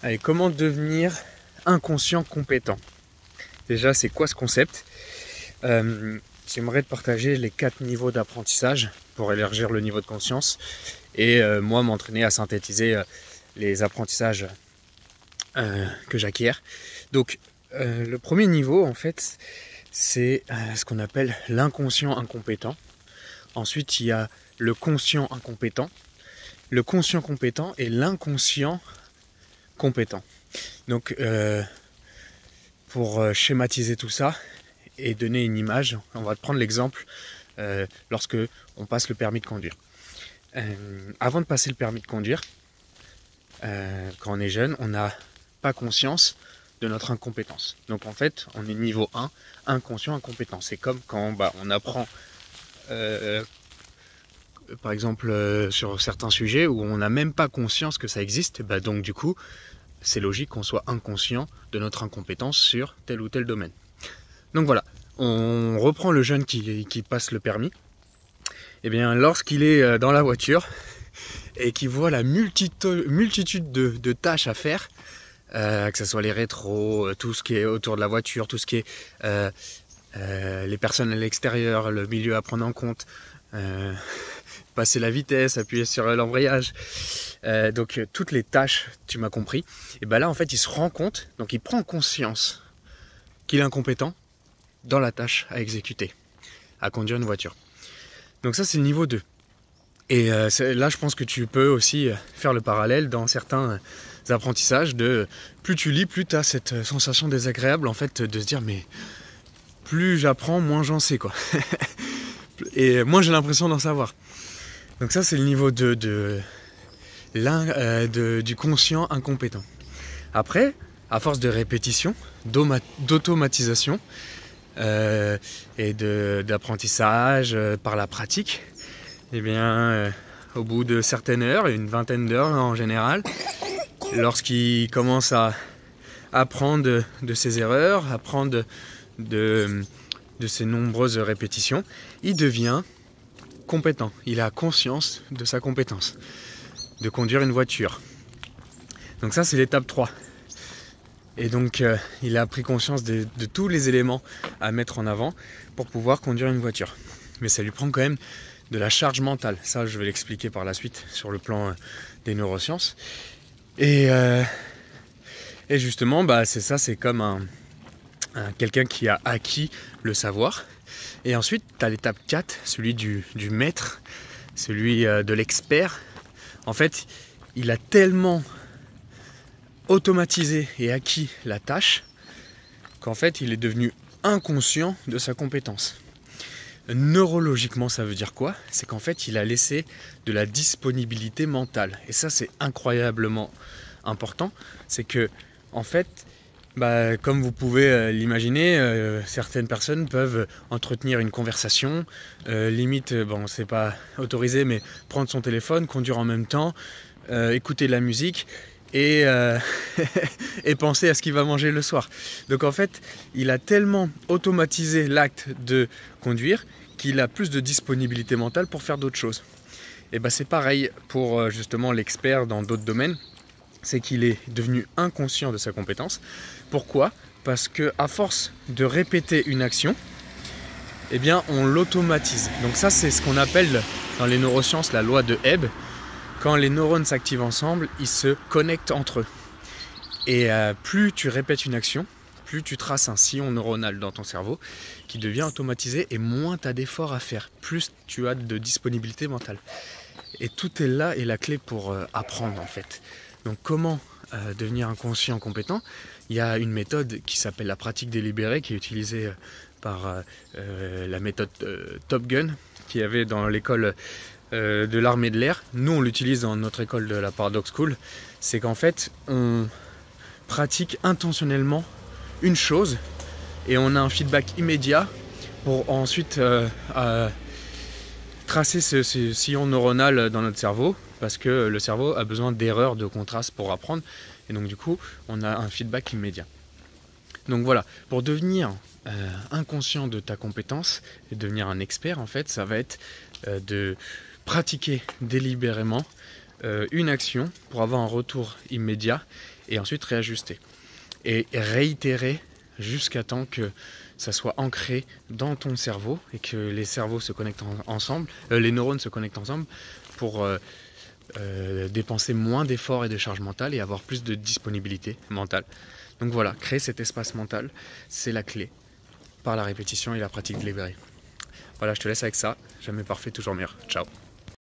Allez, comment devenir inconscient compétent? Déjà, c'est quoi ce concept? J'aimerais te partager les 4 niveaux d'apprentissage pour élargir le niveau de conscience et moi m'entraîner à synthétiser les apprentissages que j'acquiers. Donc, le premier niveau, en fait, c'est ce qu'on appelle l'inconscient incompétent. Ensuite, il y a le conscient incompétent, le conscient compétent et l'inconscient compétent. Donc, pour schématiser tout ça et donner une image, on va prendre l'exemple lorsque on passe le permis de conduire. Avant de passer le permis de conduire, quand on est jeune, on n'a pas conscience de notre incompétence. Donc en fait, on est niveau 1, inconscient, incompétent. C'est comme quand on apprend, par exemple, sur certains sujets où on n'a même pas conscience que ça existe. Donc du coup, c'est logique qu'on soit inconscient de notre incompétence sur tel ou tel domaine. Donc voilà, on reprend le jeune qui passe le permis. Et bien lorsqu'il est dans la voiture et qu'il voit la multitude de tâches à faire, que ce soit les rétros, tout ce qui est autour de la voiture, tout ce qui est les personnes à l'extérieur, le milieu à prendre en compte, passer la vitesse, appuyer sur l'embrayage, donc toutes les tâches, tu m'as compris. Et bien là en fait il se rend compte, donc il prend conscience qu'il est incompétent dans la tâche à exécuter, à conduire une voiture. Donc ça c'est le niveau 2. Et là je pense que tu peux aussi faire le parallèle dans certains apprentissages de plus tu lis, plus tu as cette sensation désagréable en fait de se dire mais plus j'apprends, moins j'en sais quoi. Et moins j'ai l'impression d'en savoir. Donc ça c'est le niveau 2 du conscient incompétent. Après, à force de répétition, d'automatisation et d'apprentissage par la pratique, et bien au bout de certaines heures, une vingtaine d'heures en général, lorsqu'il commence à apprendre de ses erreurs, apprendre de ses nombreuses répétitions, il devient compétent. Il a conscience de sa compétence de conduire une voiture. Donc ça c'est l'étape 3. Et donc il a pris conscience de tous les éléments à mettre en avant pour pouvoir conduire une voiture. Mais ça lui prend quand même de la charge mentale. Ça je vais l'expliquer par la suite sur le plan des neurosciences. Et justement c'est ça, c'est comme quelqu'un qui a acquis le savoir. Et ensuite, tu as l'étape 4, celui du maître, celui de l'expert. En fait, il a tellement automatisé et acquis la tâche qu'en fait, il est devenu inconscient de sa compétence. Neurologiquement, ça veut dire quoi? C'est qu'en fait, il a laissé de la disponibilité mentale. Et ça, c'est incroyablement important. C'est que, en fait, comme vous pouvez l'imaginer, certaines personnes peuvent entretenir une conversation, limite, c'est pas autorisé, mais prendre son téléphone, conduire en même temps, écouter de la musique et, et penser à ce qu'il va manger le soir. Donc en fait, il a tellement automatisé l'acte de conduire qu'il a plus de disponibilité mentale pour faire d'autres choses. Et c'est pareil pour justement l'expert dans d'autres domaines. C'est qu'il est devenu inconscient de sa compétence. Pourquoi? Parce qu'à force de répéter une action, on l'automatise. Donc ça, c'est ce qu'on appelle dans les neurosciences la loi de Hebb. Quand les neurones s'activent ensemble, ils se connectent entre eux. Et plus tu répètes une action, plus tu traces un sillon neuronal dans ton cerveau qui devient automatisé et moins tu as d'efforts à faire, plus tu as de disponibilité mentale. Et tout est là et la clé pour apprendre en fait. Donc comment devenir inconscient compétent? Il y a une méthode qui s'appelle la pratique délibérée qui est utilisée par la méthode Top Gun qu'il y avait dans l'école de l'armée de l'air. Nous on l'utilise dans notre école de la Paradox School. C'est qu'en fait on pratique intentionnellement une chose et on a un feedback immédiat pour ensuite tracer ce sillon neuronal dans notre cerveau. Parce que le cerveau a besoin d'erreurs de contraste pour apprendre. Et donc du coup, on a un feedback immédiat. Donc voilà, pour devenir inconscient de ta compétence et devenir un expert, en fait, ça va être de pratiquer délibérément une action pour avoir un retour immédiat et ensuite réajuster. Et réitérer jusqu'à temps que ça soit ancré dans ton cerveau et que les cerveaux se connectent ensemble, les neurones se connectent ensemble pour dépenser moins d'efforts et de charge mentale et avoir plus de disponibilité mentale. Donc voilà, créer cet espace mental, c'est la clé par la répétition et la pratique délibérée. Voilà, je te laisse avec ça. Jamais parfait, toujours meilleur. Ciao.